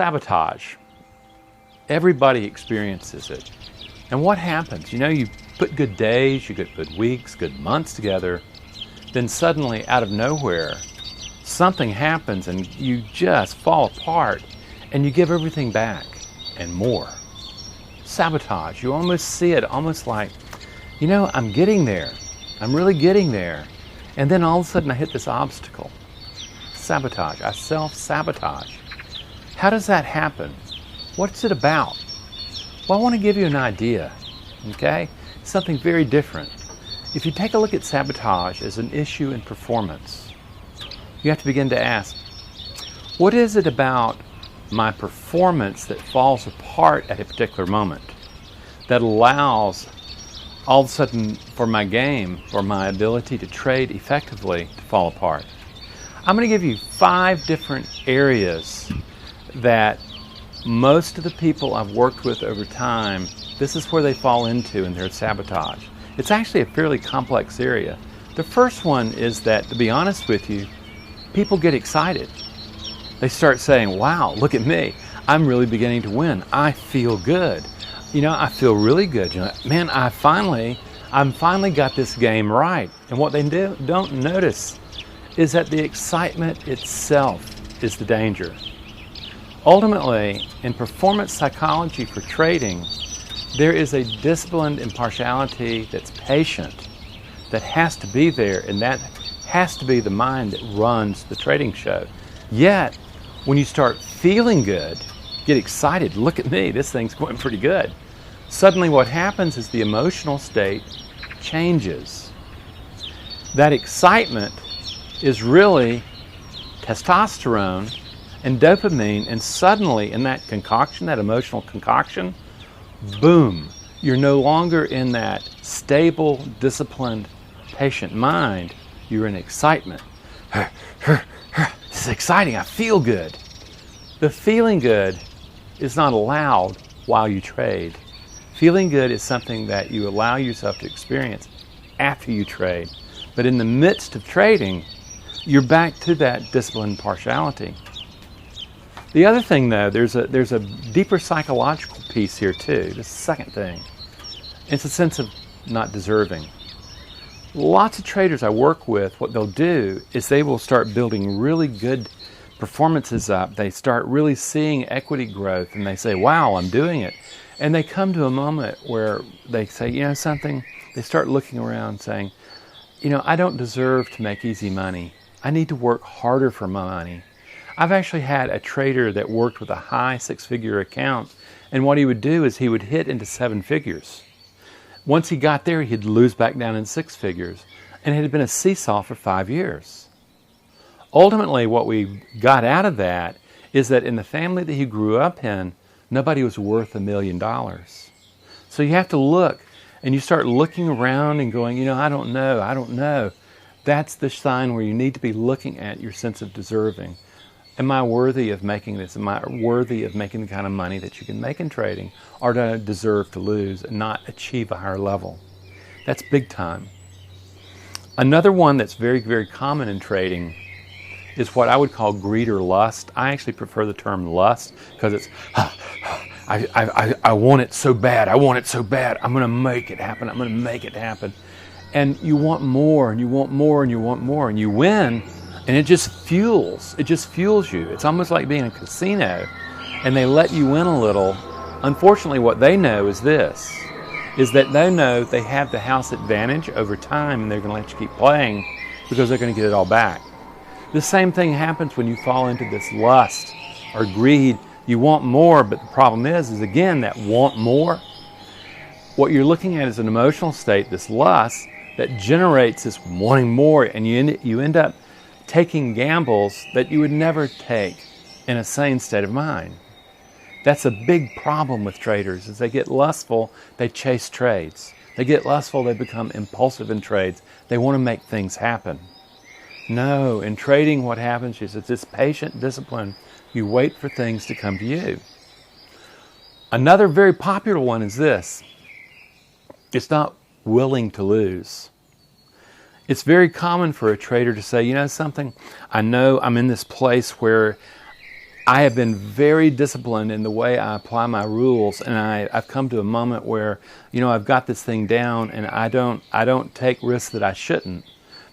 Self-sabotage. Everybody experiences it. And what happens? You put good days, you get good weeks, good months together, then suddenly out of nowhere, something happens and you just fall apart and you give everything back and more. Sabotage. You almost see it almost like, I'm getting there. I'm really getting there. And then all of a sudden I hit this obstacle. Sabotage. I self-sabotage. How does that happen? What's it about? Well, I want to give you an idea, okay? Something very different. If you take a look at sabotage as an issue in performance, you have to begin to ask, what is it about my performance that falls apart at a particular moment that allows all of a sudden for my game, for my ability to trade effectively to fall apart? I'm going to give you 5 different areas that most of the people I've worked with over time, this is where they fall into in their sabotage. It's actually a fairly complex area. The first one is that, to be honest with you, people get excited. They start saying, wow, look at me. I'm really beginning to win. I feel good. I feel really good. Man, I'm finally got this game right. And what they don't notice is that the excitement itself is the danger. Ultimately, in performance psychology for trading, there is a disciplined impartiality that's patient, that has to be there, and that has to be the mind that runs the trading show. Yet, when you start feeling good, get excited, look at me, this thing's going pretty good. Suddenly what happens is the emotional state changes. That excitement is really testosterone and dopamine, and suddenly in that concoction, that emotional concoction, boom, you're no longer in that stable, disciplined, patient mind. You're in excitement. This is exciting, I feel good. The feeling good is not allowed while you trade. Feeling good is something that you allow yourself to experience after you trade. But in the midst of trading, you're back to that disciplined partiality. The other thing, though, there's a deeper psychological piece here too. The second thing, it's a sense of not deserving. Lots of traders I work with, what they'll do is they will start building really good performances up. They start really seeing equity growth, and they say, "Wow, I'm doing it." And they come to a moment where they say, something. They start looking around, saying, I don't deserve to make easy money. I need to work harder for my money. I've actually had a trader that worked with a high 6-figure account, and what he would do is he would hit into 7 figures. Once he got there, he'd lose back down in 6 figures, and it had been a seesaw for 5 years. Ultimately, what we got out of that is that in the family that he grew up in, nobody was worth $1 million. So you have to look, and you start looking around and going, I don't know. That's the sign where you need to be looking at your sense of deserving. Am I worthy of making this? Am I worthy of making the kind of money that you can make in trading? Or do I deserve to lose and not achieve a higher level? That's big time. Another one that's very, very common in trading is what I would call greed or lust. I actually prefer the term lust because it's, I want it so bad. I want it so bad. I'm going to make it happen. I'm going to make it happen. And you want more, and you want more, and you want more, and you win. And it just fuels you. It's almost like being in a casino, and they let you win a little. Unfortunately, what they know is this, is that they know they have the house advantage over time, and they're going to let you keep playing because they're going to get it all back. The same thing happens when you fall into this lust or greed. You want more, but the problem is again, that want more, what you're looking at is an emotional state, this lust, that generates this wanting more, and you end up taking gambles that you would never take in a sane state of mind. That's a big problem with traders. As they get lustful, they chase trades. They get lustful, they become impulsive in trades. They want to make things happen. No, in trading what happens is it's this patient discipline. You wait for things to come to you. Another very popular one is this. It's not willing to lose. It's very common for a trader to say, something, I know I'm in this place where I have been very disciplined in the way I apply my rules, and I've come to a moment where, I've got this thing down, and I don't take risks that I shouldn't.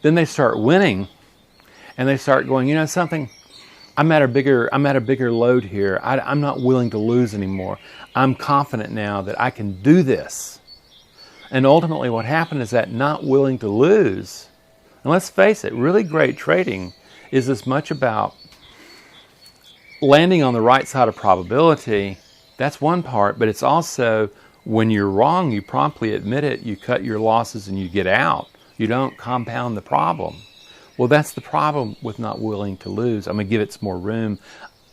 Then they start winning, and they start going, something, I'm at a bigger load here. I'm not willing to lose anymore. I'm confident now that I can do this. And ultimately what happened is that not willing to lose, and let's face it, really great trading is as much about landing on the right side of probability. That's one part, but it's also when you're wrong, you promptly admit it, you cut your losses and you get out. You don't compound the problem. Well, that's the problem with not willing to lose. I'm going to give it some more room.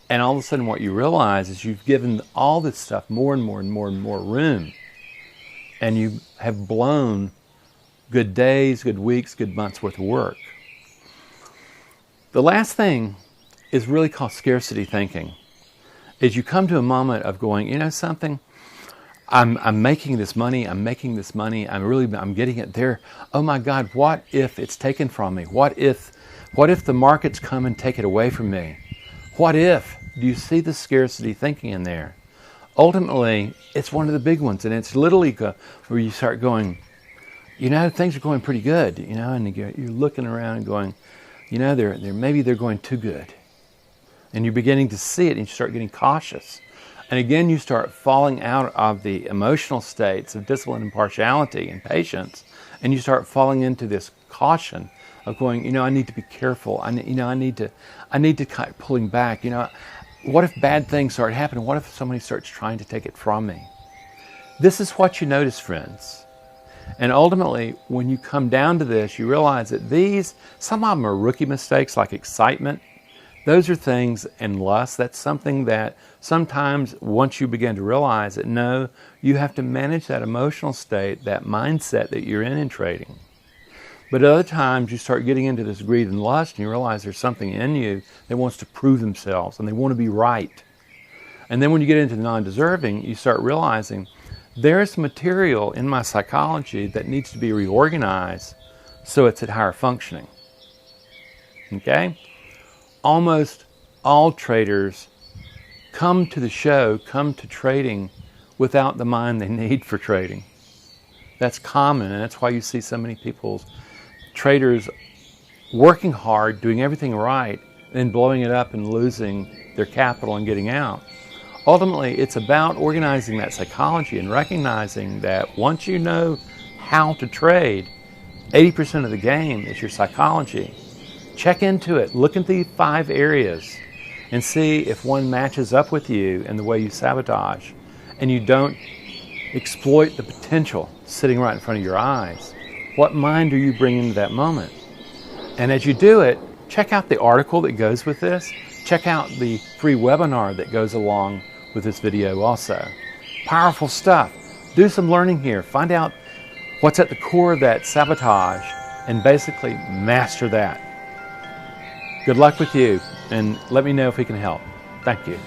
And all of a sudden what you realize is you've given all this stuff more and more and more and more room. And you have blown good days, good weeks, good months worth of work. The last thing is really called scarcity thinking. Is you come to a moment of going, something, I'm making this money, I'm getting it there. Oh my God, what if it's taken from me? What if the markets come and take it away from me? What if? Do you see the scarcity thinking in there? Ultimately, it's one of the big ones, and it's literally where you start going, things are going pretty good, and you're looking around and going, maybe they're going too good. And you're beginning to see it, and you start getting cautious. And again, you start falling out of the emotional states of discipline and partiality and patience, and you start falling into this caution of going, I need to be careful. I need to kind of pulling back. What if bad things start happening? What if somebody starts trying to take it from me? This is what you notice, friends. And ultimately, when you come down to this, you realize that some of them are rookie mistakes like excitement. Those are things, and lust, that's something that sometimes once you begin to realize that no, you have to manage that emotional state, that mindset that you're in trading. But at other times you start getting into this greed and lust, and you realize there's something in you that wants to prove themselves, and they want to be right. And then when you get into non-deserving, you start realizing there's material in my psychology that needs to be reorganized so it's at higher functioning. Okay? Almost all traders come to trading without the mind they need for trading. That's common, and that's why you see so many traders working hard, doing everything right, then blowing it up and losing their capital and getting out. Ultimately, it's about organizing that psychology and recognizing that once you know how to trade, 80% of the game is your psychology. Check into it. Look at the 5 areas and see if one matches up with you in the way you sabotage and you don't exploit the potential sitting right in front of your eyes. What mind are you bringing to that moment? And as you do it, check out the article that goes with this. Check out the free webinar that goes along with this video also. Powerful stuff. Do some learning here. Find out what's at the core of that sabotage and basically master that. Good luck with you, and let me know if we can help. Thank you.